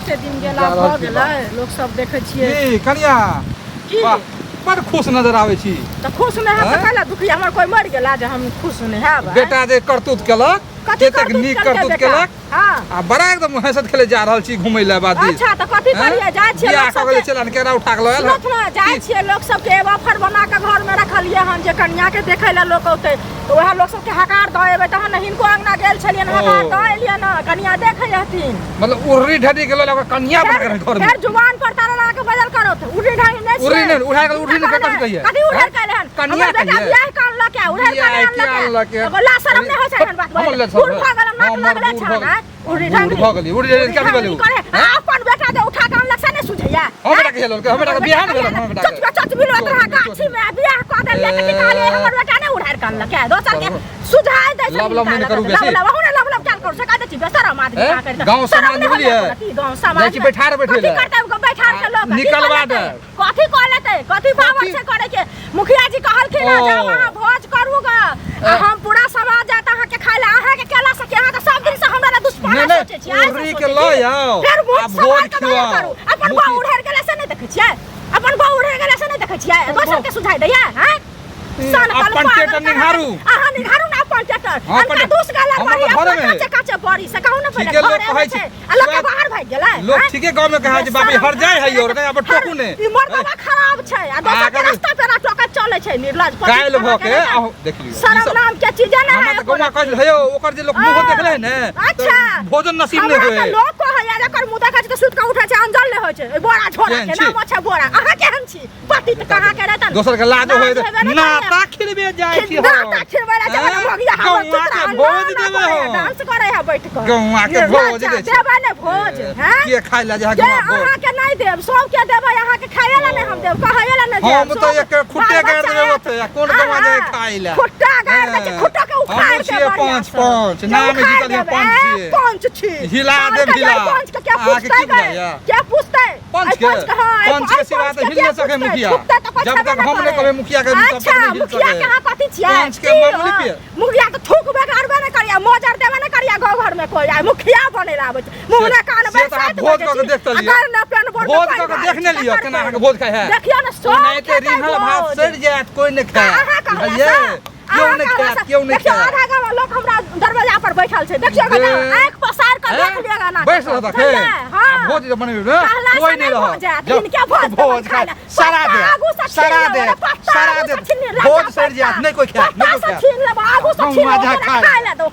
कते दिन गेला भ गेलै लोग सब देखै छियै की कनिया की बड़ खुश नजर आवे छी त खुश नै है त काला दुखी हमर कोई मर गेला जे हम खुश नै हैब बेटा जे करतूत केलक कतेक नीक करतूत केलक हां आ बड़ा एकदम हंसत खेले जा रहल छी घुमै ले बाद अच्छा त कथि करिए जाय छियै बियाह क गेल चलन केरा उठा के लयल जाय छियै लोग सब के ऑफर बना के घर में रखलिए हम जे कन्या के देखै ले लोग औते तो वह लोग सब के हकार द एबे तहन हिनको अंगना गेल छलियन हकार द एलिए न कन्या देखै हथिन मतलब उर्री ढडी के लल कन्या बना के घर में फिर जुबान पर तारा के बदल करो उर्री ढडी नै उर्री ने उठा के उर्री ने कथि कहिए कथि उठा के लेहन कन्या के बियाह कर ल के उठा के ल के बोला शरम नै होय छै एहन बात बोले उड़ पागल नाक लगले छना उड़ी ढंग भगली उड़ी कथि बोलू अपन बेटा जे उठा के अनलक से नै सुझैया हम बेटा के हेलन हम बेटा के बियाह नै भेल हम बेटा चच चच बिलो तरह गाछी में बियाह क दे लेके निकाले हमर बेटा नै उठार के अनलक दोसर के सुझाय दे छै लब नहीं करू बेसी लब चाल कर सका दे छी बेसरम आदमी का कर गांव समाज में बुझिए गांव समाज जाई छी बैठार बैठे ले करते बैठार के लोग निकलवा दे कथि क लेते कथि पावर से करे के मुखिया जी कहलखिन जा वहां भोज करूगा हम पूरा समाज जाता है के खाइला आहा के केला से के हां सब दिन से हमरा दुश्मन सोचे छी उर्री के ल आओ आ भोज खिलाओ अपन बा उड़ेर गेला से नै देखै छियै अपन बा उड़ेर गेला से नै देखै छियै दोसर के सुझाय दैया हैं अपन टेटर निहारू आहा निहारू ना अपन टेटर अनका दूस गाला मारी अपन काचे काचे पड़ी से कहू ना पहले ठीक लोग कहै छै लोग के बाहर भाग गेलै लोग ठीके गांव में कहै छै बाबी हर जाय है और अब टोकू ने ई मोर बाबा खराब छै आ दोसर के रास्ता पे ना टोका चले छै निर्लज पर कायल भ के देख लियो शरम नाम के चीज ना है हम त गौवा कहल हेयो ओकर जे लोग मुंह देखले है ने अच्छा भोजन नसीब नै होय लोग कहै या एकर मुंह देखै छै त सुत के उठै छै अंजल नै होय छै बोरा झोरा के नाम छै बोरा अहाँ केहन छी पति त कहाँ के रहतन दोसर के लाज होय ना ताखिरबे जाय छी ना ताखिरबे जा भगिया हम गौवा के भोज देबे हो डांस करे है बैठ के गौवा के भोज दे छै देबे ने भोज हैं के खाइ ला जा गौवा भोज अहाँ के नै देब सब के देबे अहाँ के खाइए ला नै हम देब कहैए ला नै देब हम तो एक खुट्टे गाड़ देबे ओते कोन गौवा जाय खाइ ला खुट्टा गाड़ दे छै खुट्टा के उखाड़ के पांच पांच नाम निकल है पांच छी हिला दे हिला पांच के क्या पूछते क्या पूछते पांच के सिवा तो हिल न सके मुखिया जब तक हम नै कहबे मुखिया के तब तक नहीं हिल सके मुखिया के हां कथि छियै पांच के मामूली पे मुखिया तो थूक बेगारबे न करिया मोजर देबे न करिया गांव घर में कोई मुखिया बने लावे मुंह ना कान में भोज क के देख लियो अगर न पेन बोर्ड भोज क के देखने लियो केना के भोज खाय है देखियो न सो नहीं ते रिहल भात सड़ जात कोई न खाए बुझलिए क्यों नहीं खाए आधा गांव लोग हमरा दरवाजा पर बैठल छै देखियो ना आंख पसार के देख लिएगा ना बैठ रहा था हां भोज बनबे ना कोई नहीं रहा क्या भोज खाए सारा दे भोज सड़ जात नहीं कोई खाए नहीं कोई खाए छीन ले आगू से छीन ले खाए ले दो